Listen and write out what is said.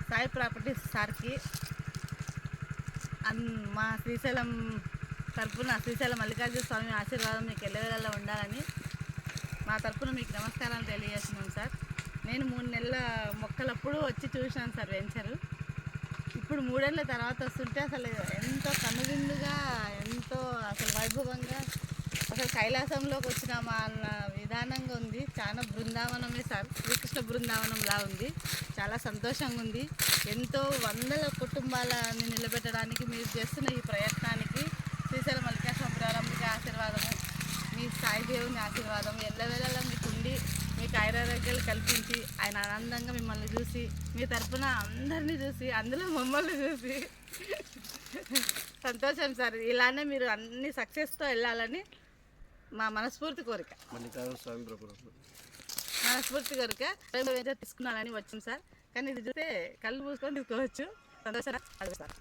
Sai properties సార్కి మా శ్రీశైలం తరఫున శ్రీశైలం మల్లికార్జున స్వామి ఆశీర్వాదం మీకు ఎల్లవేళలా ఉండాలని మా తరఫున మీకు నమస్కారాలు తెలియజేస్తున్నాం సార్. నేను 3 నెలల మొక్కలప్పుడు వచ్చి చూసినాను సార్ వెంచరు. ఇప్పుడు 3 ఏళ్ళ తర్వాత వస్తుంటే అసలు ఎంతో కనువిందుగా, ఎంతో అసలు వైభవంగా, అసలు కైలాసంలోకి వచ్చినామా అన్న విధానంగా ఉంది. చాలా బృందావనమే సార్, శ్రీకృష్ణ బృందావనంలా ఉంది. చాలా సంతోషంగా ఉంది. ఎంతో వందల కుటుంబాలని నిలబెట్టడానికి మీరు చేస్తున్న ఈ ప్రయత్నానికి శ్రీశైలం మల్లికార్జున ప్రారంభిక ఆశీర్వాదము, మీ సాయి దేవుని ఆశీర్వాదం ఎల్లవేళలా మీకుండి మీకు ఆరోగ్యాలు కల్పించి ఆయన ఆనందంగా మిమ్మల్ని చూసి మీ తరఫున అందరినీ చూసి అందులో మమ్మల్ని చూసి సంతోషం సార్. ఇలానే మీరు అన్ని సక్సెస్తో వెళ్ళాలని మా మనస్ఫూర్తి కోరిక. మనస్ఫూర్తి కోరిక తీసుకున్నానని వచ్చాం సార్. కానీ ఇది చూస్తే కళ్ళు మూసుకొని తీసుకోవచ్చు. సంతోషం సార్.